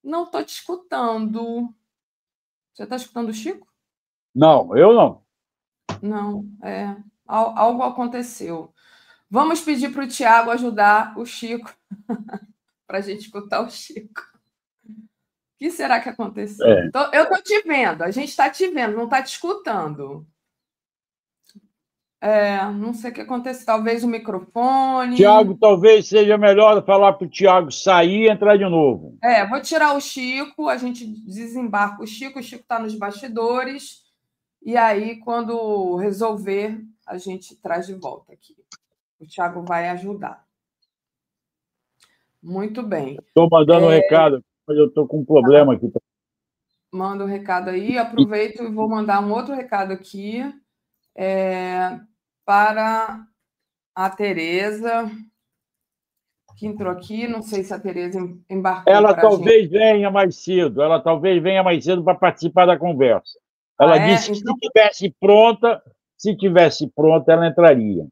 Não estou te escutando. Você está escutando o Chico? Não, eu não. Não, algo aconteceu. Vamos pedir para o Tiago ajudar o Chico para a gente escutar o Chico. O que será que aconteceu? Eu estou te vendo, a gente está te vendo, não está te escutando. Não sei o que aconteceu, talvez o microfone. Tiago, talvez seja melhor falar para o Tiago sair e entrar de novo. Vou tirar o Chico, a gente desembarca o Chico está nos bastidores, e aí, quando resolver, a gente traz de volta aqui. O Tiago vai ajudar. Muito bem. Estou mandando um recado, mas eu estou com um problema aqui. Manda um recado aí, aproveito e vou mandar um outro recado aqui para a Tereza, que entrou aqui. Não sei se a Tereza embarcou. Ela talvez venha mais cedo. Ela talvez venha mais cedo para participar da conversa. Ela disse que se tivesse pronta, ela entraria.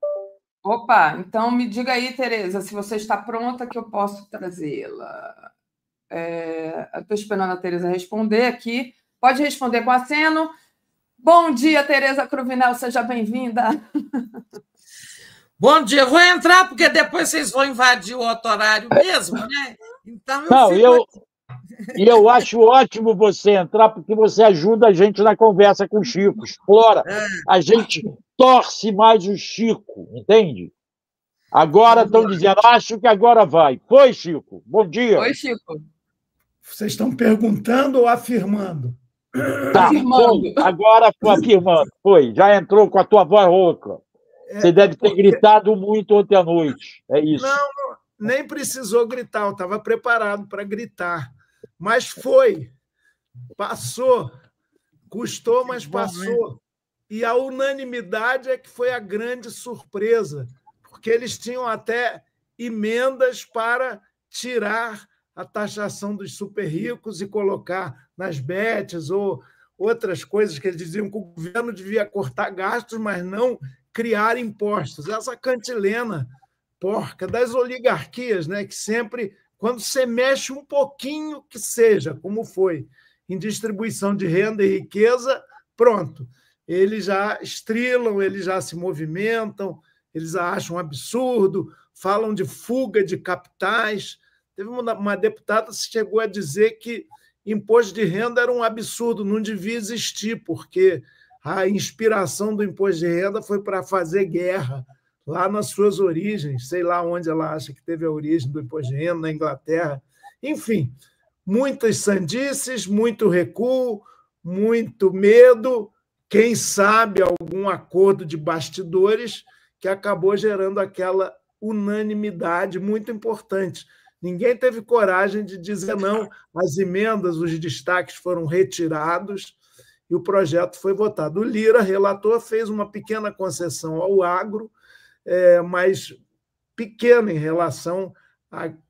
Opa, então me diga aí, Tereza, se você está pronta, que eu posso trazê-la. Eu estou esperando a Tereza responder aqui. Pode responder com aceno. Bom dia, Tereza Cruvinel, seja bem-vinda. Bom dia, eu vou entrar, porque depois vocês vão invadir o outro horário mesmo, né? Então eu acho ótimo você entrar, porque você ajuda a gente na conversa com o Chico, explora. A gente torce mais o Chico, entende? Agora estão dizendo, acho que agora vai. Foi, Chico? Bom dia. Oi, Chico. Vocês estão perguntando ou afirmando? Tá, afirmando. Agora foi afirmando. Foi, já entrou com a tua voz rouca. Você deve ter gritado muito ontem à noite. É isso. Não, nem precisou gritar, eu estava preparado para gritar. Mas foi. Passou. Custou, mas passou. E a unanimidade é que foi a grande surpresa, porque eles tinham até emendas para tirar a taxação dos super ricos e colocar nas bets ou outras coisas que eles diziam que o governo devia cortar gastos, mas não criar impostos. Essa cantilena porca das oligarquias, né, que sempre, quando você mexe um pouquinho que seja, como foi, em distribuição de renda e riqueza, pronto. Eles já estrilam, eles já se movimentam, eles acham um absurdo, falam de fuga de capitais. Teve uma deputada que chegou a dizer que imposto de renda era um absurdo, não devia existir, porque a inspiração do imposto de renda foi para fazer guerra lá nas suas origens, sei lá onde ela acha que teve a origem do imposto de renda, na Inglaterra. Enfim, muitas sandices, muito recuo, muito medo, quem sabe algum acordo de bastidores que acabou gerando aquela unanimidade muito importante. Ninguém teve coragem de dizer não. As emendas, os destaques foram retirados e o projeto foi votado. O Lira, relator, fez uma pequena concessão ao agro, mas pequena em relação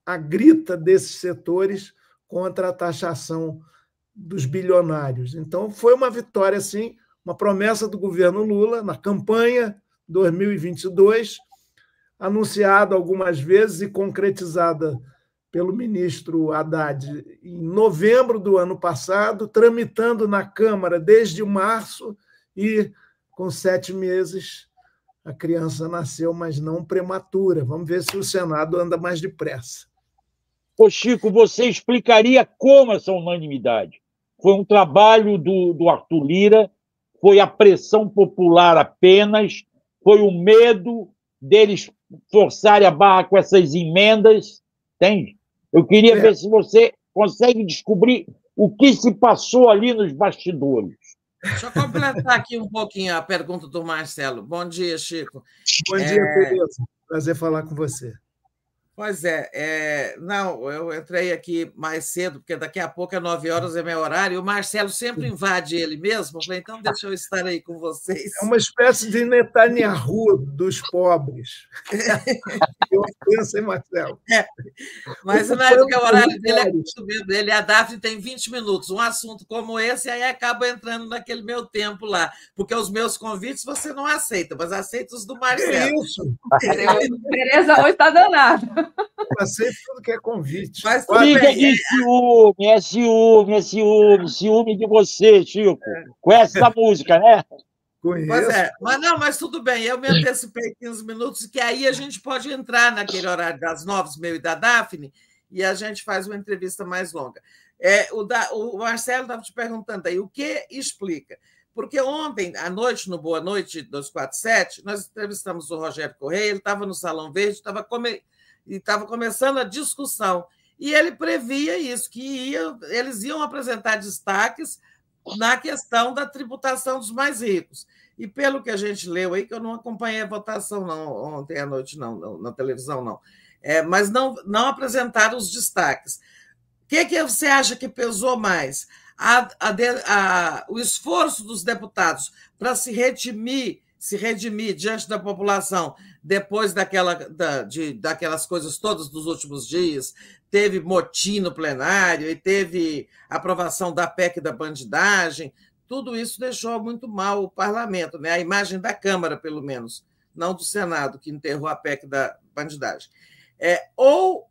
à grita desses setores contra a taxação dos bilionários. Então, foi uma vitória, sim, uma promessa do governo Lula na campanha 2022, anunciada algumas vezes e concretizada pelo ministro Haddad em novembro do ano passado, tramitando na Câmara desde março e, com 7 meses, a criança nasceu, mas não prematura. Vamos ver se o Senado anda mais depressa. Ô, Chico, você explicaria como essa unanimidade? Foi um trabalho do Arthur Lira, foi a pressão popular apenas, foi o medo deles forçarem a barra com essas emendas, entende? Eu queria ver se você consegue descobrir o que se passou ali nos bastidores. Deixa eu completar aqui um pouquinho a pergunta do Marcelo. Bom dia, Chico. Bom dia, Tereza. Prazer falar com você. Pois não, eu entrei aqui mais cedo, porque daqui a pouco é 9 horas, é meu horário, e o Marcelo sempre invade ele mesmo. Eu falei, então deixa eu estar aí com vocês. É uma espécie de Netanyahu dos pobres. Eu penso, hein, Marcelo? Mas não é porque o horário dele é muito mesmo. Ele, a Daphne tem 20 minutos, um assunto como esse, aí acaba entrando naquele meu tempo lá, porque os meus convites você não aceita, mas aceita os do Marcelo. É isso. Tereza hoje está danada. Passei tudo que é convite. Mas Briga de ciúme de você, Chico. Conhece essa música, né? Conheço. Pois é, mas tudo bem, eu me antecipei 15 minutos, que aí a gente pode entrar naquele horário das 9h, meu e da Daphne, e a gente faz uma entrevista mais longa. O Marcelo estava te perguntando aí, o que explica? Porque ontem, à noite, no Boa Noite 247, nós entrevistamos o Rogério Correia, ele estava no Salão Verde, estava começando a discussão, e ele previa isso, que eles iam apresentar destaques na questão da tributação dos mais ricos. E pelo que a gente leu aí, que eu não acompanhei a votação não, ontem à noite, não, na televisão, não. Mas não apresentaram os destaques. O que você acha que pesou mais? O esforço dos deputados para se redimir diante da população, depois daquelas coisas todas dos últimos dias, teve motim no plenário e teve aprovação da PEC da bandidagem, tudo isso deixou muito mal o parlamento, né? A imagem da Câmara, pelo menos, não do Senado, que enterrou a PEC da bandidagem. Ou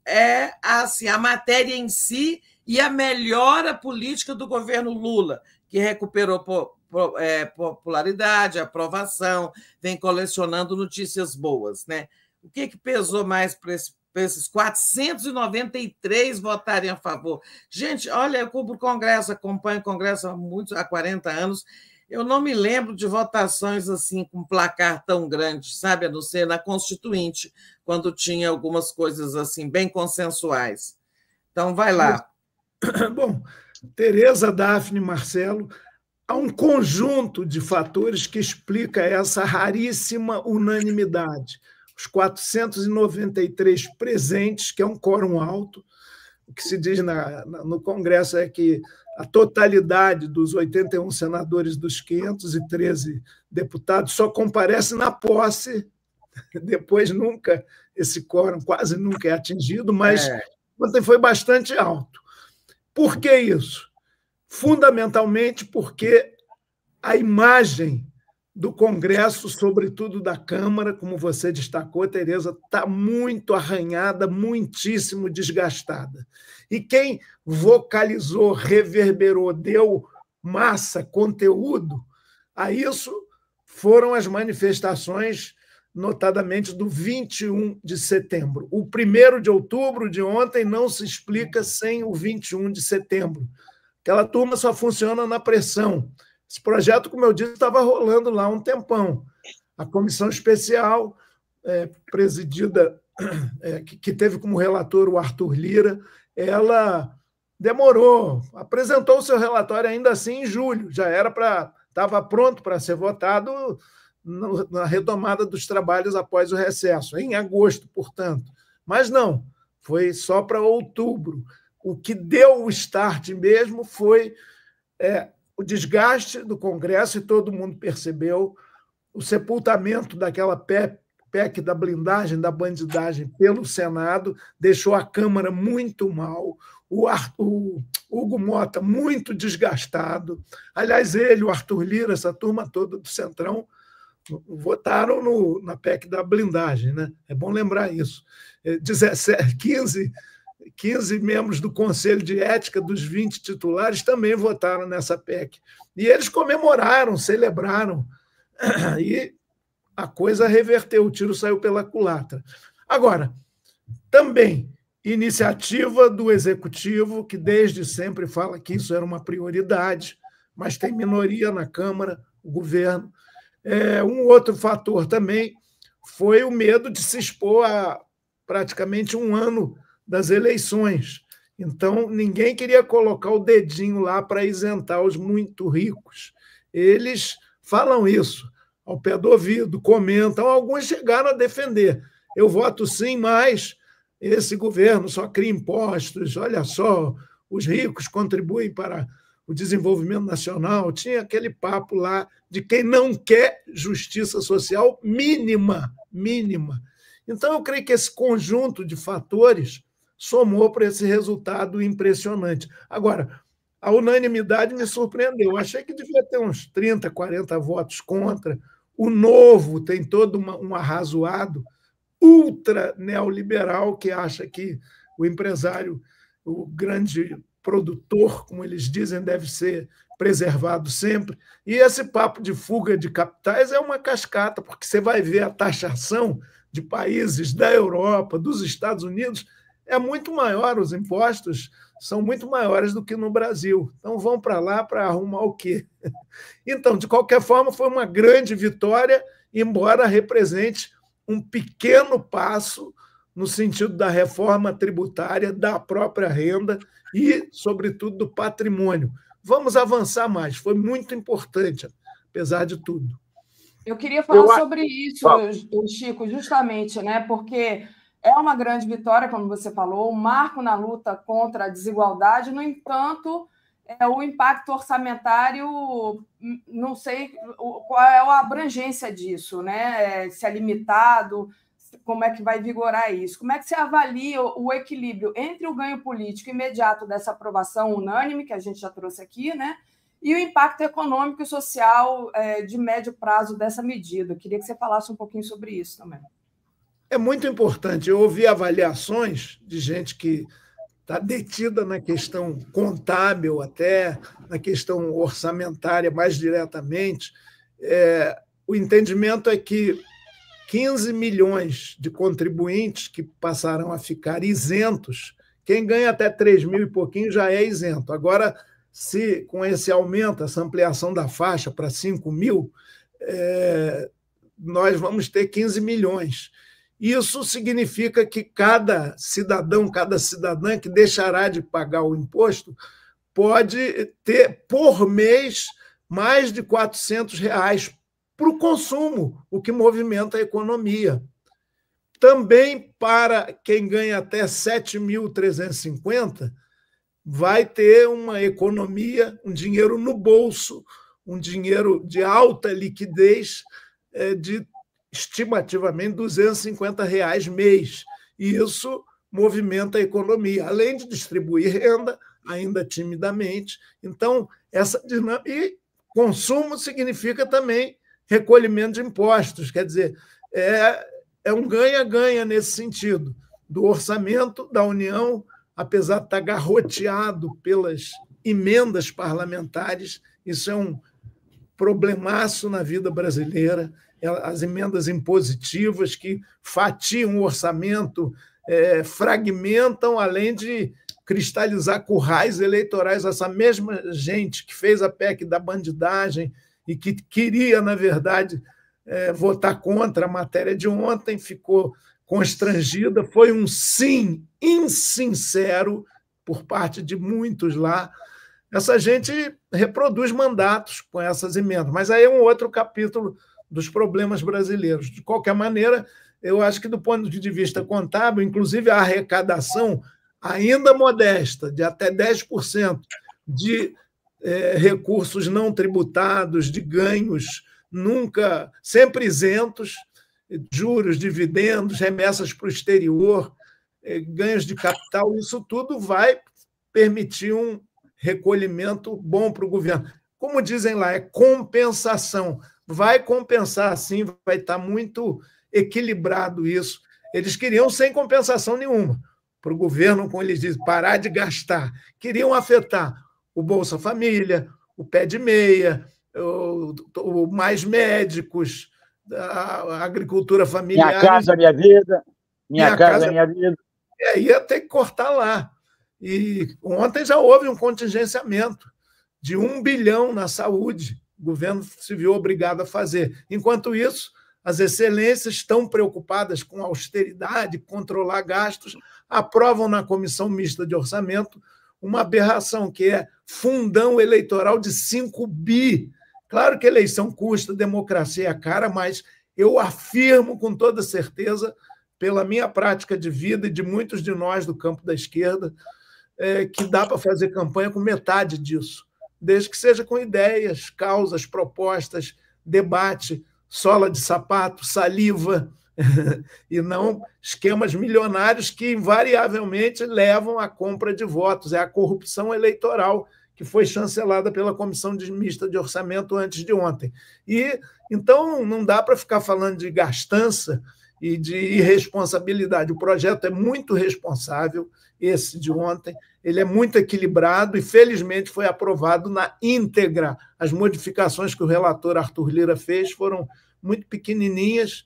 assim, a matéria em si e a melhora política do governo Lula, que recuperou popularidade, aprovação, vem colecionando notícias boas, né? O que pesou mais para esses 493 votarem a favor? Gente, olha, eu cubro o Congresso, acompanho o Congresso há 40 anos, eu não me lembro de votações assim com placar tão grande, sabe, a não ser na Constituinte, quando tinha algumas coisas assim bem consensuais. Então, vai lá. Bom, Tereza, Daphne, Marcelo, há um conjunto de fatores que explica essa raríssima unanimidade. Os 493 presentes, que é um quórum alto, o que se diz no Congresso é que a totalidade dos 81 senadores dos 513 deputados só comparece na posse, depois nunca, esse quórum quase nunca é atingido, mas ontem foi bastante alto. Por que isso? Fundamentalmente porque a imagem do Congresso, sobretudo da Câmara, como você destacou, Tereza, está muito arranhada, muitíssimo desgastada. E quem vocalizou, reverberou, deu massa, conteúdo a isso foram as manifestações, notadamente do 21 de setembro. O 1º de outubro, de ontem, não se explica sem o 21 de setembro. Aquela turma só funciona na pressão. Esse projeto, como eu disse, estava rolando lá há um tempão. A comissão especial, presidida, que teve como relator o Arthur Lira, ela demorou, apresentou o seu relatório ainda assim em julho, estava pronto para ser votado na retomada dos trabalhos após o recesso, em agosto, portanto. Mas não, foi só para outubro. O que deu o start mesmo foi o desgaste do Congresso, e todo mundo percebeu, o sepultamento daquela PEC da blindagem, da bandidagem pelo Senado, deixou a Câmara muito mal, o Hugo Mota muito desgastado. Aliás, o Arthur Lira, essa turma toda do Centrão, votaram na PEC da blindagem, né? É bom lembrar isso. 15 membros do Conselho de Ética, dos 20 titulares, também votaram nessa PEC. E eles comemoraram, celebraram, e a coisa reverteu, o tiro saiu pela culatra. Agora, também, iniciativa do Executivo, que desde sempre fala que isso era uma prioridade, mas tem minoria na Câmara, o governo. Um outro fator também foi o medo de se expor a praticamente um ano das eleições. Então, ninguém queria colocar o dedinho lá para isentar os muito ricos. Eles falam isso ao pé do ouvido, comentam, alguns chegaram a defender. Eu voto sim, mas esse governo só cria impostos, olha só, os ricos contribuem para o desenvolvimento nacional. Tinha aquele papo lá de quem não quer justiça social mínima. Então, eu creio que esse conjunto de fatores somou para esse resultado impressionante. Agora, a unanimidade me surpreendeu. Eu achei que devia ter uns 30, 40 votos contra. O Novo tem todo um arrazoado. ultra neoliberal que acha que o empresário, o grande produtor, como eles dizem, deve ser preservado sempre. E esse papo de fuga de capitais é uma cascata, porque você vai ver a taxação de países da Europa, dos Estados Unidos, é muito maior, os impostos são muito maiores do que no Brasil. Então, vão para lá para arrumar o quê? Então, de qualquer forma, foi uma grande vitória, embora represente um pequeno passo no sentido da reforma tributária, da própria renda e, sobretudo, do patrimônio. Vamos avançar mais, foi muito importante, apesar de tudo. Eu queria falar sobre isso, Chico, justamente, né? Porque é uma grande vitória, como você falou, um marco na luta contra a desigualdade. No entanto, o impacto orçamentário, não sei qual é a abrangência disso, né? Se é limitado, como é que vai vigorar isso? Como é que você avalia o equilíbrio entre o ganho político imediato dessa aprovação unânime, que a gente já trouxe aqui, né? E o impacto econômico e social de médio prazo dessa medida? Eu queria que você falasse um pouquinho sobre isso também. É muito importante. Eu ouvi avaliações de gente que está detida na questão contábil, até na questão orçamentária mais diretamente. O entendimento é que 15 milhões de contribuintes que passaram a ficar isentos, quem ganha até 3 mil e pouquinho já é isento. Agora, se com esse aumento, essa ampliação da faixa para 5 mil, nós vamos ter 15 milhões. Isso significa que cada cidadão, cada cidadã que deixará de pagar o imposto pode ter, por mês, mais de R$400 para o consumo, o que movimenta a economia. Também para quem ganha até 7.350, vai ter uma economia, um dinheiro no bolso, um dinheiro de alta liquidez, de estimativamente R$250 mês. E isso movimenta a economia, além de distribuir renda, ainda timidamente. Então, essa dinâmica. E consumo significa também recolhimento de impostos, quer dizer, é um ganha-ganha nesse sentido, do orçamento da União, apesar de estar garroteado pelas emendas parlamentares, isso é um problemaço na vida brasileira, as emendas impositivas que fatiam o orçamento, fragmentam, além de cristalizar currais eleitorais. Essa mesma gente que fez a PEC da bandidagem e que queria, na verdade, votar contra a matéria de ontem, ficou constrangida, foi um sim insincero por parte de muitos lá. Essa gente reproduz mandatos com essas emendas, mas aí é um outro capítulo dos problemas brasileiros. De qualquer maneira, eu acho que, do ponto de vista contábil, inclusive a arrecadação ainda modesta, de até 10% de recursos não tributados, de ganhos nunca, sempre isentos, juros, dividendos, remessas para o exterior, ganhos de capital, isso tudo vai permitir um recolhimento bom para o governo. Como dizem lá, é compensação. Vai compensar, sim, vai estar muito equilibrado isso. Eles queriam sem compensação nenhuma para o governo, como eles dizem, parar de gastar. Queriam afetar o Bolsa Família, o pé de meia, o mais médicos, a agricultura familiar. Minha Casa Minha Vida. Minha Casa Minha Vida. Ia ter que cortar lá. E ontem já houve um contingenciamento de 1 bilhão na saúde. O governo se viu obrigado a fazer. Enquanto isso, as excelências estão preocupadas com austeridade, controlar gastos, aprovam na Comissão Mista de Orçamento uma aberração, que é fundão eleitoral de 5 bi. Claro que eleição custa, democracia é cara, mas eu afirmo com toda certeza, pela minha prática de vida e de muitos de nós do campo da esquerda, que dá para fazer campanha com metade disso, desde que seja com ideias, causas, propostas, debate, sola de sapato, saliva, e não esquemas milionários que invariavelmente levam à compra de votos. É a corrupção eleitoral que foi chancelada pela Comissão Mista de Orçamento antes de ontem. E então não dá para ficar falando de gastança e de irresponsabilidade. O projeto é muito responsável, esse de ontem, ele é muito equilibrado e, felizmente, foi aprovado na íntegra. As modificações que o relator Arthur Lira fez foram muito pequenininhas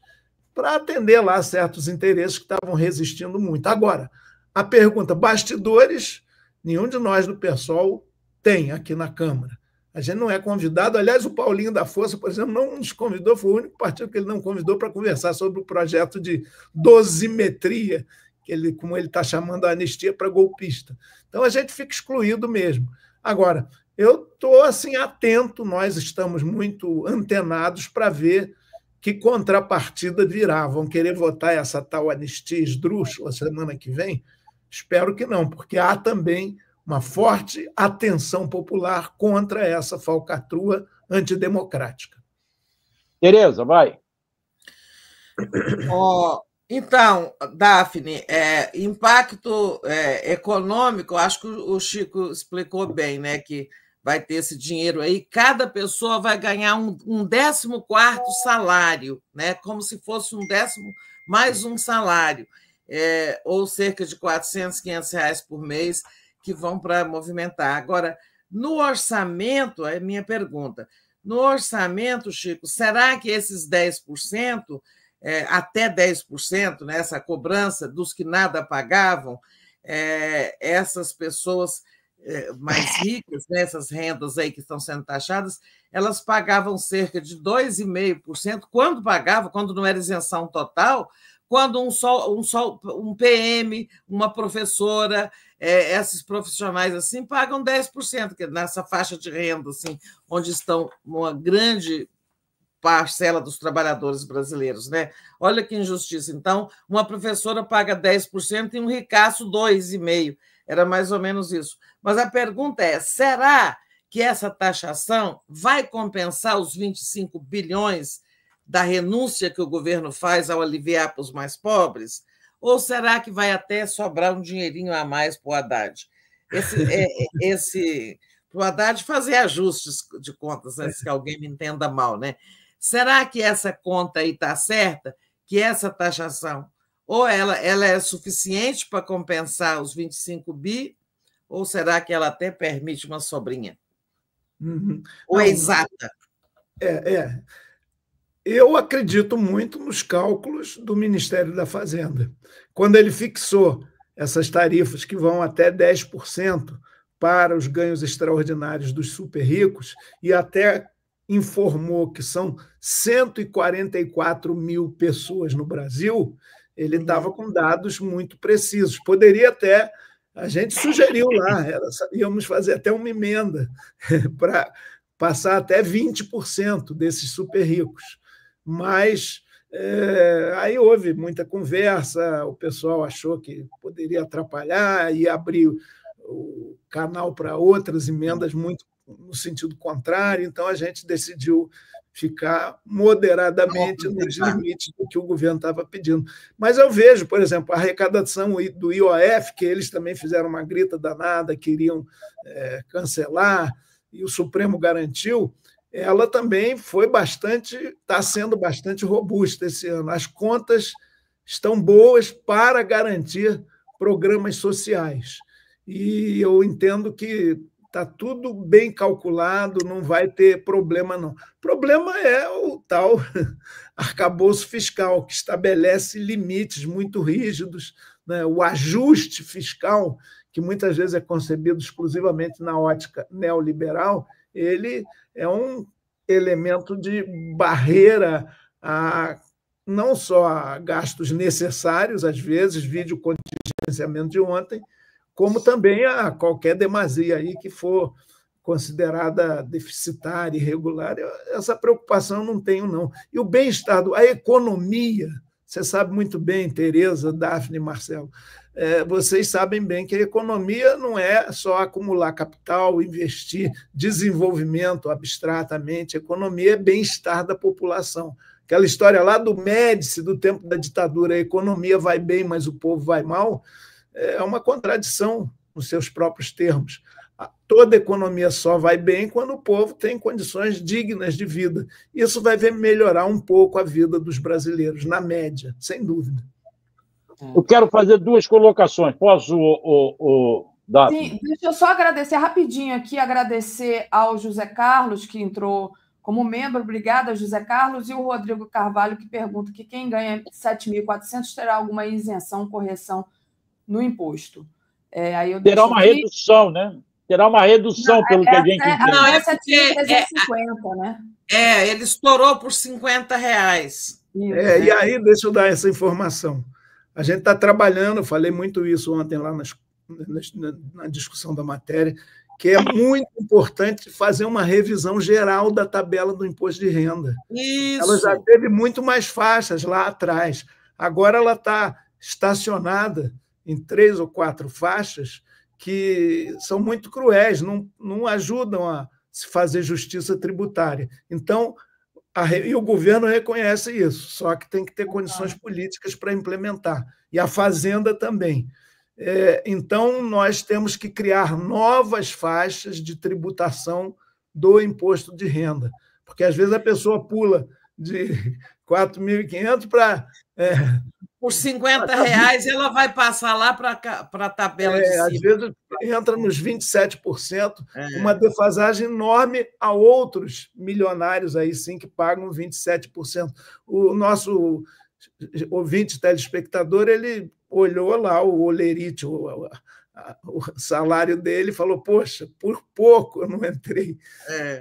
para atender lá certos interesses que estavam resistindo muito. Agora, a pergunta, bastidores, nenhum de nós do PSOL tem aqui na Câmara. A gente não é convidado. Aliás, o Paulinho da Força, por exemplo, não nos convidou, foi o único partido que ele não convidou para conversar sobre o projeto de dosimetria, que ele, como ele está chamando a anistia para golpista. Então, a gente fica excluído mesmo. Agora, eu estou assim, atento, nós estamos muito antenados para ver que contrapartida virá. Vão querer votar essa tal anistia esdrúxula semana que vem? Espero que não, porque há também uma forte atenção popular contra essa falcatrua antidemocrática. Tereza, vai. Então, Daphne, impacto econômico, acho que o Chico explicou bem, né, que vai ter esse dinheiro aí, cada pessoa vai ganhar um 14º salário, né, como se fosse um décimo mais um salário, ou cerca de R$400, R$500 por mês, que vão para movimentar. Agora, no orçamento, é minha pergunta, no orçamento, Chico, será que esses 10%, até 10%, né, essa cobrança dos que nada pagavam, essas pessoas mais ricas, né, essas rendas aí que estão sendo taxadas, elas pagavam cerca de 2,5%, quando pagavam, quando não era isenção total, quando um PM, uma professora, esses profissionais assim pagam 10%, que é nessa faixa de renda, assim, onde estão uma grande parcela dos trabalhadores brasileiros, né? Olha que injustiça. Então, uma professora paga 10% e um ricaço 2,5%. Era mais ou menos isso. Mas a pergunta é, será que essa taxação vai compensar os 25 bilhões da renúncia que o governo faz ao aliviar para os mais pobres? Ou será que vai até sobrar um dinheirinho a mais para o Haddad? Para o Haddad fazer ajustes de contas, antes que alguém me entenda mal, né? Será que essa conta aí está certa? Que essa taxação, ou ela é suficiente para compensar os 25 bi, ou será que ela até permite uma sobrinha? Uhum. Ou é exata? Eu acredito muito nos cálculos do Ministério da Fazenda. Quando ele fixou essas tarifas que vão até 10% para os ganhos extraordinários dos super ricos e até informou que são 144 mil pessoas no Brasil, ele estava com dados muito precisos. Poderia até, a gente sugeriu lá, íamos fazer até uma emenda para passar até 20% desses super ricos. Mas aí houve muita conversa, o pessoal achou que poderia atrapalhar e abrir o canal para outras emendas muito no sentido contrário, então a gente decidiu ficar moderadamente nos limites do que o governo estava pedindo. Mas eu vejo, por exemplo, a arrecadação do IOF, que eles também fizeram uma grita danada, queriam cancelar, e o Supremo garantiu, ela também está sendo bastante robusta esse ano. As contas estão boas para garantir programas sociais. E eu entendo que está tudo bem calculado, não vai ter problema, não. O problema é o tal arcabouço fiscal, que estabelece limites muito rígidos, né? O ajuste fiscal, que muitas vezes é concebido exclusivamente na ótica neoliberal, ele é um elemento de barreira não só a gastos necessários, às vezes, vide o contingenciamento de ontem, como também a qualquer demasia aí que for considerada deficitária, irregular. Essa preocupação eu não tenho, não. E o bem-estar, a economia, você sabe muito bem, Tereza, Daphne e Marcelo, vocês sabem bem que a economia não é só acumular capital, investir, desenvolvimento abstratamente. A economia é bem-estar da população. Aquela história lá do Médici, do tempo da ditadura, a economia vai bem, mas o povo vai mal, é uma contradição nos seus próprios termos. Toda economia só vai bem quando o povo tem condições dignas de vida. Isso vai melhorar um pouco a vida dos brasileiros, na média, sem dúvida. Eu quero fazer 2 colocações. Posso, Daphne? Sim, deixa eu só agradecer rapidinho aqui, agradecer ao José Carlos, que entrou como membro. Obrigada, José Carlos. E o Rodrigo Carvalho, que pergunta que quem ganha 7.400 terá alguma isenção, correção no imposto. Aí eu terá uma redução, né? Terá uma redução, pelo que a gente entende. Não, é 7.350, né? Ele estourou por R$50. E aí, deixa eu dar essa informação. A gente está trabalhando, eu falei muito isso ontem lá na discussão da matéria, que é muito importante fazer uma revisão geral da tabela do imposto de renda. Isso. Ela já teve muito mais faixas lá atrás. Agora ela está estacionada em 3 ou 4 faixas que são muito cruéis, não ajudam a se fazer justiça tributária. Então, e o governo reconhece isso, só que tem que ter condições políticas para implementar. E a Fazenda também. Então, nós temos que criar novas faixas de tributação do imposto de renda, porque, às vezes, a pessoa pula de 4.500 para... Por R$50, ela vai passar lá para a tabela de cima. Às vezes entra nos 27%, uma defasagem enorme a outros milionários aí sim que pagam 27%. O nosso ouvinte telespectador, ele olhou lá o olerite, o salário dele, e falou, poxa, por pouco eu não entrei.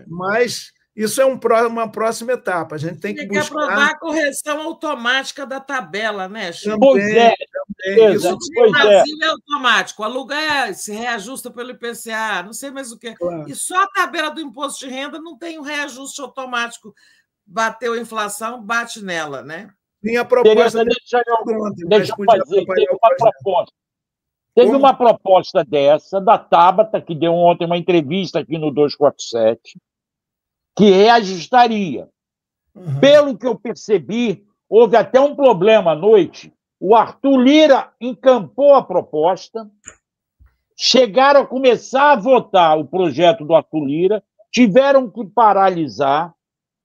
Mas... isso é uma próxima etapa. A gente tem que buscar... aprovar a correção automática da tabela, né, Chico? Pois é. Isso no Brasil é automático. O aluguel se reajusta pelo IPCA, não sei mais o que. Claro. E só a tabela do imposto de renda não tem um reajuste automático. Bateu a inflação, bate nela, né? Tinha a proposta... Deixa eu fazer. Teve uma proposta dessa, da Tabata, que deu ontem uma entrevista aqui no 247, que reajustaria. Pelo que eu percebi, houve até um problema à noite. O Arthur Lira encampou a proposta, chegaram a começar a votar o projeto do Arthur Lira, tiveram que paralisar,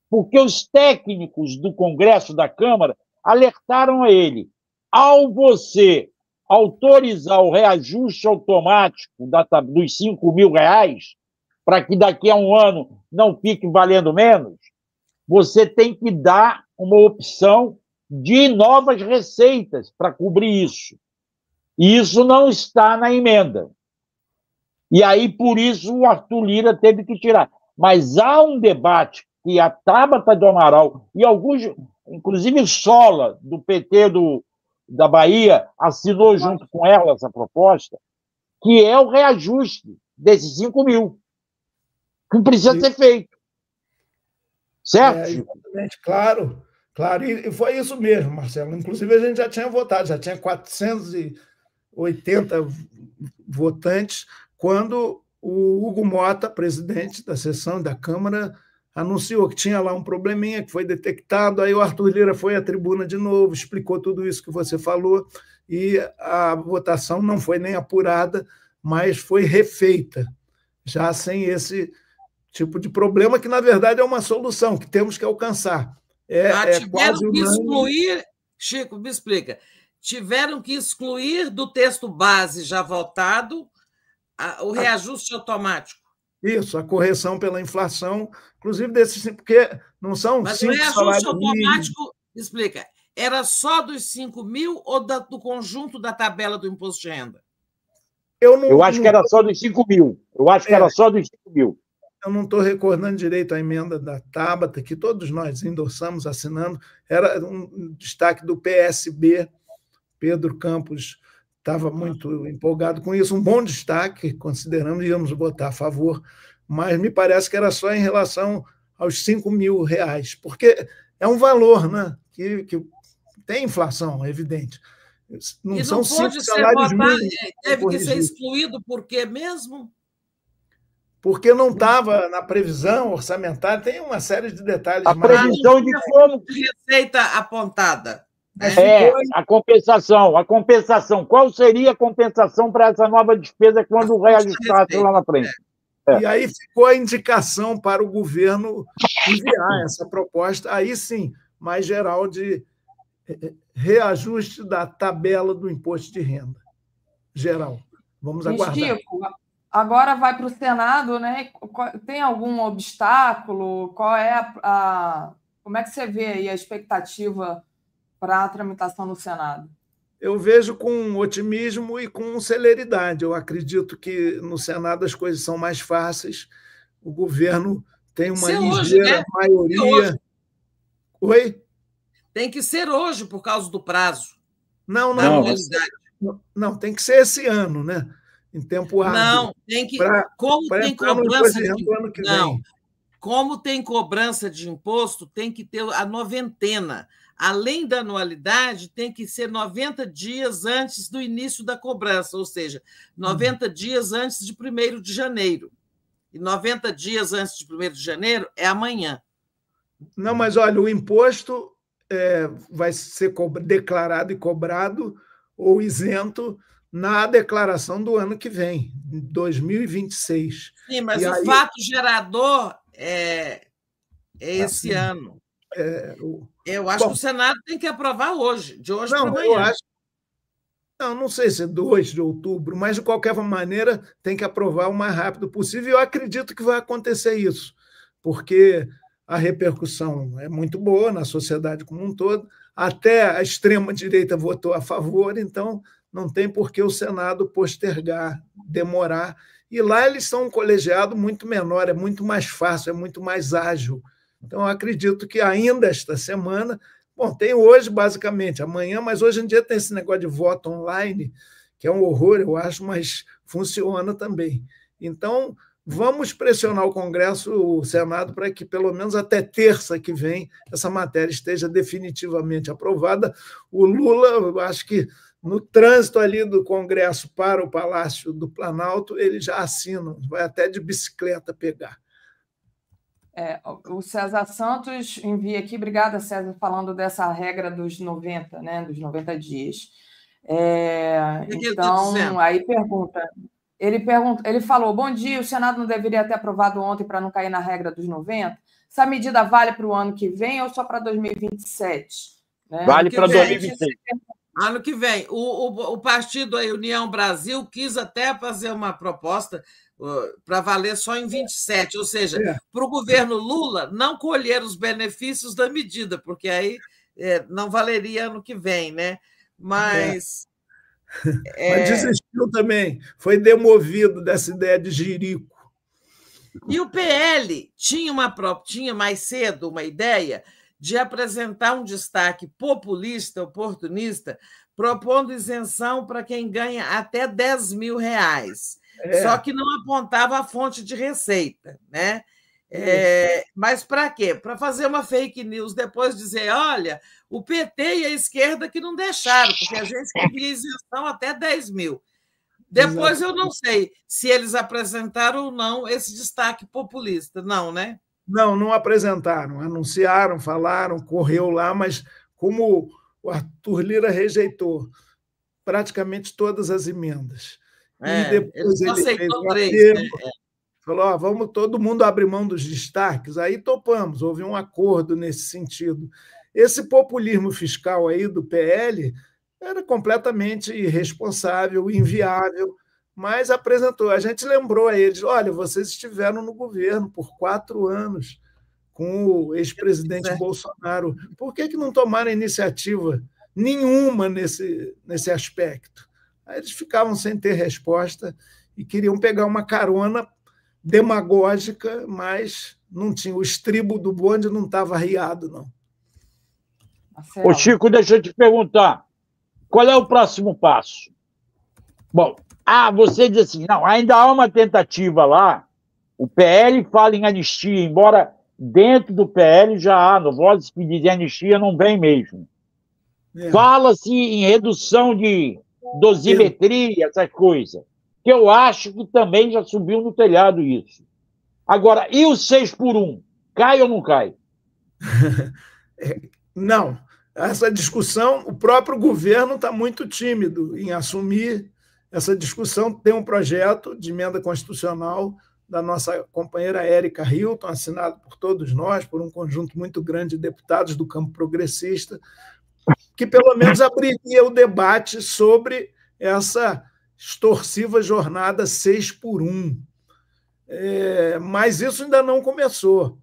porque os técnicos do Congresso da Câmara alertaram a ele: ao você autorizar o reajuste automático dos R$5.000, para que daqui a um ano não fique valendo menos, você tem que dar uma opção de novas receitas para cobrir isso. E isso não está na emenda. E aí, por isso, o Arthur Lira teve que tirar. Mas há um debate que a Tabata do Amaral e alguns, inclusive o Sola, do PT da Bahia, assinou junto com ela essa proposta, que é o reajuste desses 5.000. Que precisa ser feito. Certo? Exatamente, claro. E foi isso mesmo, Marcelo. Inclusive, a gente já tinha votado, já tinha 480 votantes, quando o Hugo Mota, presidente da sessão da Câmara, anunciou que tinha lá um probleminha que foi detectado. Aí o Arthur Lira foi à tribuna de novo, explicou tudo isso que você falou, e a votação não foi nem apurada, mas foi refeita, já sem esse tipo de problema, que, na verdade, é uma solução que temos que alcançar. Tiveram que excluir... Chico, me explica. Tiveram que excluir do texto base já votado o reajuste automático. Isso, a correção pela inflação, inclusive desses... Porque não são Mas 5 salários... Mas o reajuste automático, explica, era só dos 5.000 ou do conjunto da tabela do imposto de renda? Eu acho que era só dos 5.000. Eu acho que era só dos 5.000. Eu não estou recordando direito a emenda da Tabata, que todos nós endossamos, assinando. Era um destaque do PSB. Pedro Campos estava muito empolgado com isso. Um bom destaque, consideramos, íamos votar a favor, mas me parece que era só em relação aos R$5.000, porque é um valor, né, que tem inflação, é evidente. Não, e não são 5 salários mínimos. Teve que ser excluído por quê mesmo? Porque não estava na previsão orçamentária, tem uma série de detalhes. A previsão de como... Receita apontada. A compensação. A compensação. Qual seria a compensação para essa nova despesa quando reajustasse lá na frente? E aí ficou a indicação para o governo enviar essa proposta, aí sim, mais geral, de reajuste da tabela do imposto de renda geral. Vamos aguardar. Chico, agora vai para o Senado, né? Tem algum obstáculo? Como é que você vê aí a expectativa para a tramitação no Senado? Eu vejo com otimismo e com celeridade. Eu acredito que no Senado as coisas são mais fáceis. O governo tem uma ligeira maioria. Oi? Tem que ser hoje por causa do prazo. Não, tem que ser esse ano, né? Em tempo hábil. Não, tem que. Como tem cobrança Como tem cobrança de imposto, tem que ter a noventena. Além da anualidade, tem que ser 90 dias antes do início da cobrança, ou seja, 90 dias antes de 1º de janeiro. E 90 dias antes de 1º de janeiro é amanhã. Não, mas olha, o imposto vai ser declarado e cobrado ou isento na declaração do ano que vem, 2026. Sim, mas o fato gerador é esse ano. Eu acho que o Senado tem que aprovar hoje, de hoje para amanhã. Não sei se é 2 de outubro, mas, de qualquer maneira, tem que aprovar o mais rápido possível. E eu acredito que vai acontecer isso, porque a repercussão é muito boa na sociedade como um todo. Até a extrema-direita votou a favor, então não tem por que o Senado postergar, demorar. E lá eles são um colegiado muito menor, é muito mais fácil, é muito mais ágil. Então, eu acredito que ainda esta semana... Bom, tem hoje, basicamente, amanhã, mas hoje em dia tem esse negócio de voto online, que é um horror, eu acho, mas funciona também. Então, vamos pressionar o Congresso, o Senado, para que, pelo menos até terça que vem, essa matéria esteja definitivamente aprovada. O Lula, eu acho que no trânsito ali do Congresso para o Palácio do Planalto, ele já assina, vai até de bicicleta pegar. O César Santos envia aqui, obrigada, César, falando dessa regra dos 90, né, dos 90 dias. Então, aí ele falou, bom dia, o Senado não deveria ter aprovado ontem para não cair na regra dos 90? Essa medida vale para o ano que vem ou só para 2027? Né? Vale para 2026. Ano que vem. O partido aí, União Brasil, quis até fazer uma proposta para valer só em 27, ou seja, para o governo Lula não colher os benefícios da medida, porque aí não valeria ano que vem, né? Mas desistiu também, foi demovido dessa ideia de jirico. E o PL tinha mais cedo uma ideia de apresentar um destaque populista, oportunista, propondo isenção para quem ganha até R$10 mil. Só que não apontava a fonte de receita, né? Mas para quê? Para fazer uma fake news, depois dizer, olha, o PT e a esquerda que não deixaram, porque a gente queria isenção até R$10 mil. Depois eu não sei se eles apresentaram ou não esse destaque populista, não, né? Não apresentaram, anunciaram, falaram, correu lá, mas como o Arthur Lira rejeitou praticamente todas as emendas. E depois ele fez um apelo, falou, vamos todo mundo abrir mão dos destaques, aí topamos, houve um acordo nesse sentido. Esse populismo fiscal aí do PL era completamente irresponsável, inviável, mas apresentou. A gente lembrou a eles, olha, vocês estiveram no governo por 4 anos com o ex-presidente Bolsonaro, por que não tomaram iniciativa nenhuma nesse aspecto? Aí eles ficavam sem ter resposta e queriam pegar uma carona demagógica, mas não tinha. O estribo do bonde não estava arriado, não. Ô, Chico, deixa eu te perguntar. Qual é o próximo passo? Bom, você diz assim, não, ainda há uma tentativa lá, o PL fala em anistia, embora dentro do PL já há, no vozes que dizem anistia não vem mesmo. Fala-se em redução de dosimetria, essas coisas, que eu acho que também já subiu no telhado isso. Agora, e o 6 por 1? Cai ou não cai? Não. essa discussão, o próprio governo está muito tímido em assumir essa discussão. Tem um projeto de emenda constitucional da nossa companheira Érica Hilton, assinado por todos nós, por um conjunto muito grande de deputados do campo progressista, que pelo menos abriria o debate sobre essa extorsiva jornada 6x1. Mas isso ainda não começou.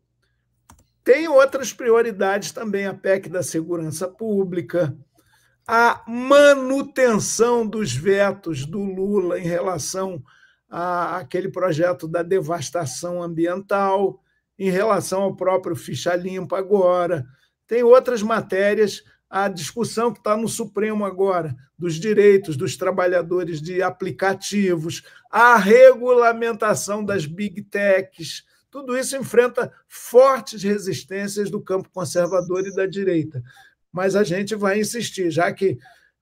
Tem outras prioridades também, a PEC da segurança pública, a manutenção dos vetos do Lula em relação àquele projeto da devastação ambiental, em relação ao próprio Ficha Limpa agora. Tem outras matérias, a discussão que está no Supremo agora, dos direitos dos trabalhadores de aplicativos, a regulamentação das big techs. Tudo isso enfrenta fortes resistências do campo conservador e da direita. Mas a gente vai insistir, já que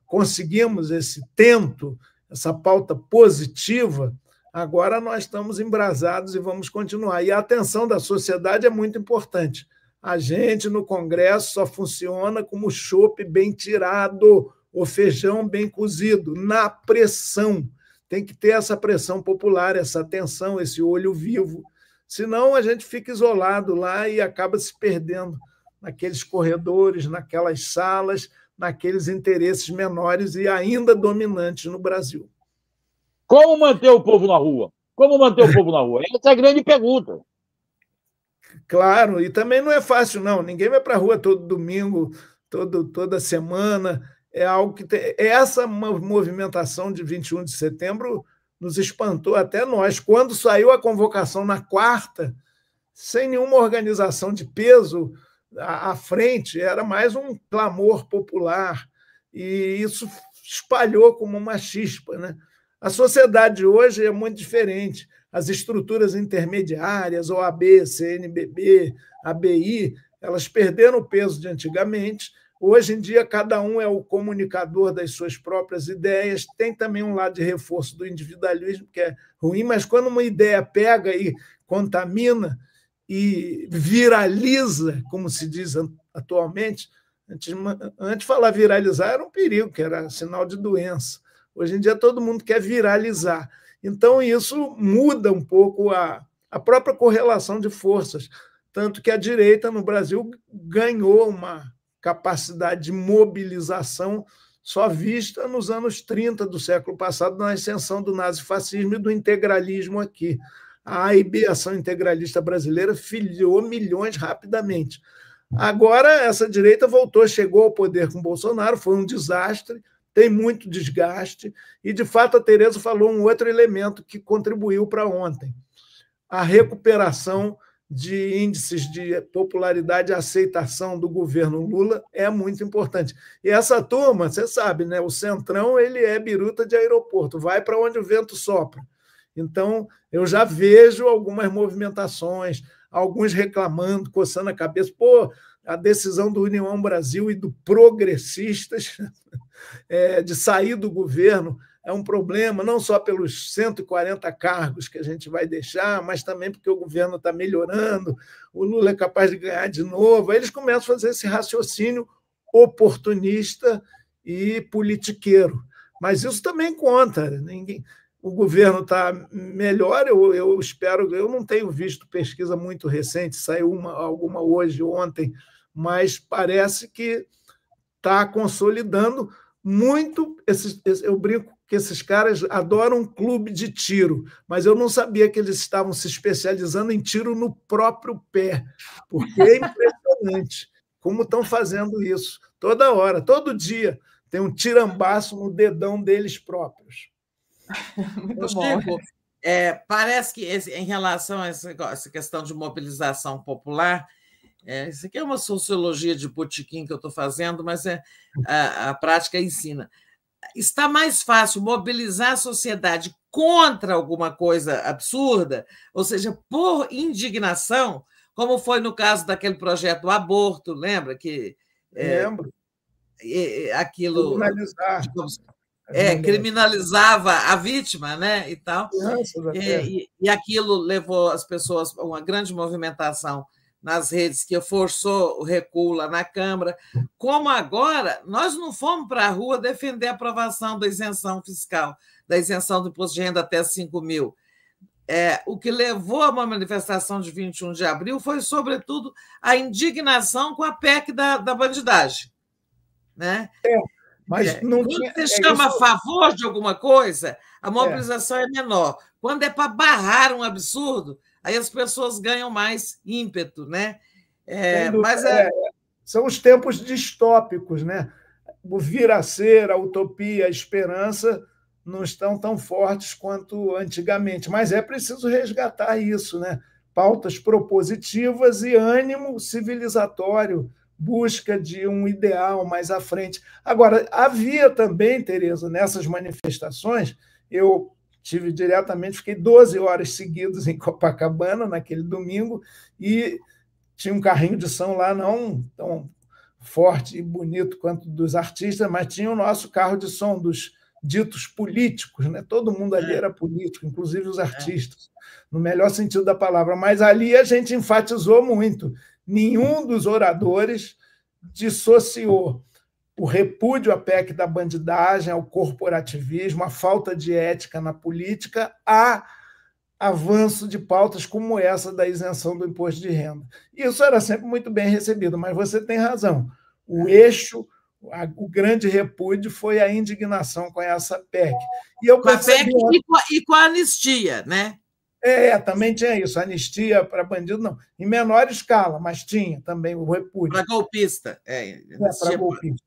conseguimos esse tento, essa pauta positiva, agora nós estamos embrasados e vamos continuar. E a atenção da sociedade é muito importante. A gente, no Congresso, só funciona como chope bem tirado, ou feijão bem cozido, na pressão. Tem que ter essa pressão popular, essa atenção, esse olho vivo. Senão a gente fica isolado lá e acaba se perdendo naqueles corredores, naquelas salas, naqueles interesses menores e ainda dominantes no Brasil. Como manter o povo na rua? Como manter o povo na rua? Essa é a grande pergunta. Claro, e também não é fácil, não. Ninguém vai para a rua todo domingo, toda semana. É algo que tem... Essa movimentação de 21 de setembro nos espantou até nós. Quando saiu a convocação na quarta, sem nenhuma organização de peso à frente, era mais um clamor popular, e isso espalhou como uma chispa, né? A sociedade hoje é muito diferente. As estruturas intermediárias, OAB, CNBB, ABI, elas perderam o peso de antigamente. Hoje em dia, cada um é o comunicador das suas próprias ideias. Tem também um lado de reforço do individualismo, que é ruim, mas quando uma ideia pega e contamina e viraliza, como se diz atualmente, antes falar viralizar era um perigo, que era sinal de doença. Hoje em dia, todo mundo quer viralizar. Então, isso muda um pouco a própria correlação de forças. Tanto que a direita no Brasil ganhou uma capacidade de mobilização só vista nos anos 30 do século passado, na ascensão do nazifascismo e do integralismo aqui. A AIB, Ação Integralista Brasileira, filiou milhões rapidamente. Agora, essa direita voltou, chegou ao poder com Bolsonaro, foi um desastre, tem muito desgaste, e, de fato, a Tereza falou um outro elemento que contribuiu para ontem: a recuperação de índices de popularidade e aceitação do governo Lula é muito importante. E essa turma, você sabe, né? O Centrão, ele é biruta de aeroporto, vai para onde o vento sopra. Então, eu já vejo algumas movimentações, alguns reclamando, coçando a cabeça. Pô, a decisão do União Brasil e do Progressistas de sair do governo é um problema, não só pelos 140 cargos que a gente vai deixar, mas também porque o governo está melhorando, o Lula é capaz de ganhar de novo. Aí eles começam a fazer esse raciocínio oportunista e politiqueiro. Mas isso também conta. O governo está melhor, eu espero. Eu não tenho visto pesquisa muito recente, saiu alguma hoje, ontem, mas parece que está consolidando muito. Eu brinco que esses caras adoram um clube de tiro, mas eu não sabia que eles estavam se especializando em tiro no próprio pé, porque é impressionante como estão fazendo isso. Toda hora, todo dia, tem um tirambaço no dedão deles próprios. Muito bom. Chico, parece que em relação a essa questão de mobilização popular, isso aqui é uma sociologia de botequim que eu estou fazendo, mas a prática ensina. Está mais fácil mobilizar a sociedade contra alguma coisa absurda, ou seja, por indignação, como foi no caso daquele projeto do aborto, lembra? Lembro. Aquilo criminalizava a vítima, né? E tal. E aquilo levou as pessoas a uma grande movimentação nas redes, que forçou o recuo lá na Câmara, como agora nós não fomos para a rua defender a aprovação da isenção fiscal, da isenção do imposto de renda até 5 mil. O que levou a uma manifestação de 21 de abril foi, sobretudo, a indignação com a PEC da bandidagem. Né? Mas não quando tinha, você chama isso... a favor de alguma coisa, a mobilização é menor. Quando é para barrar um absurdo, aí as pessoas ganham mais ímpeto. Né? São os tempos distópicos. Né? O vir a ser, a utopia, a esperança não estão tão fortes quanto antigamente, mas é preciso resgatar isso, né? Pautas propositivas e ânimo civilizatório, busca de um ideal mais à frente. Agora, havia também, Tereza, nessas manifestações, eu tive diretamente, fiquei 12 horas seguidas em Copacabana, naquele domingo, e tinha um carrinho de som lá, não tão forte e bonito quanto dos artistas, mas tinha o nosso carro de som dos ditos políticos, né? Todo mundo ali era político, inclusive os artistas, no melhor sentido da palavra. Mas ali a gente enfatizou muito. Nenhum dos oradores dissociou o repúdio à PEC da bandidagem, ao corporativismo, à falta de ética na política, a avanço de pautas como essa da isenção do imposto de renda. Isso era sempre muito bem recebido, mas você tem razão. O eixo, o grande repúdio foi a indignação com essa PEC. E eu percebi... Com a PEC e com a anistia, né? Também tinha isso, anistia para bandido, não, em menor escala, mas tinha também o repúdio. Para golpista. Para golpista.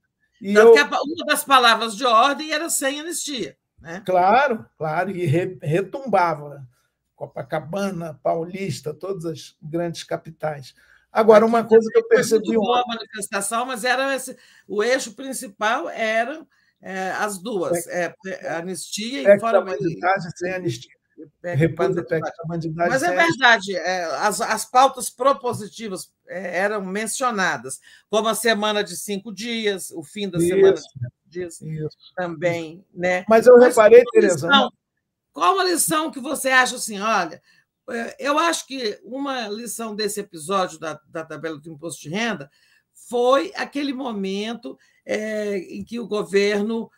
Tanto que uma das palavras de ordem era sem anistia. Né? Claro, e retumbava. Copacabana, Paulista, todas as grandes capitais. Agora, uma coisa que eu percebi... Foi uma manifestação, mas o eixo principal eram as duas, anistia e fora... bandidagem sem anistia. Repúdio da bandidagem. Mas é verdade, as pautas propositivas eram mencionadas, como a semana de 5 dias, o fim da semana de 5 dias também. Né? Mas eu reparei, Tereza... Qual a lição que você acha assim, olha... Eu acho que uma lição desse episódio da tabela do imposto de renda foi aquele momento em que o governo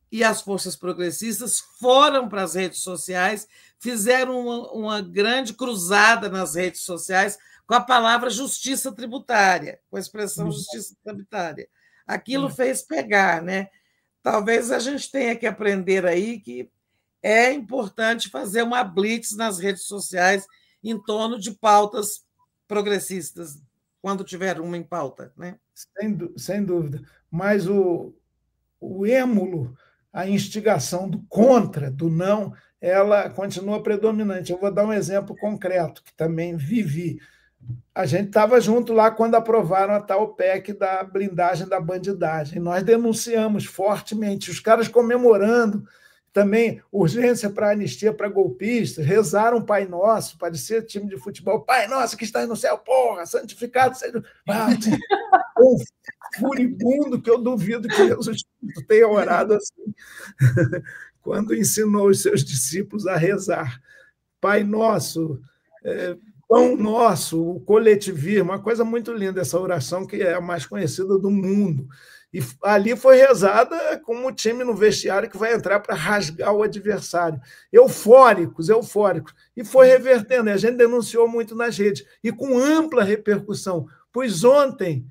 e as forças progressistas foram para as redes sociais, fizeram uma grande cruzada nas redes sociais com a palavra justiça tributária, com a expressão justiça tributária. Aquilo fez pegar, né? Talvez a gente tenha que aprender aí que é importante fazer uma blitz nas redes sociais em torno de pautas progressistas, quando tiver uma em pauta. Né? Sem dúvida. Mas o êmulo, a instigação do contra, do não, ela continua predominante. Eu vou dar um exemplo concreto, que também vivi. A gente estava junto lá quando aprovaram a tal PEC da blindagem da bandidagem. Nós denunciamos fortemente, os caras comemorando, também urgência para anistia para golpistas, rezaram Pai Nosso, parecia time de futebol, Pai Nosso que está no céu, porra, santificado seja... Um furibundo que eu duvido que Jesus tenha orado assim, quando ensinou os seus discípulos a rezar. Pai Nosso, Pão Nosso, o coletivismo, uma coisa muito linda essa oração, que é a mais conhecida do mundo. E ali foi rezada como o time no vestiário que vai entrar para rasgar o adversário. Eufóricos. E foi revertendo. E a gente denunciou muito nas redes. E com ampla repercussão. Pois ontem,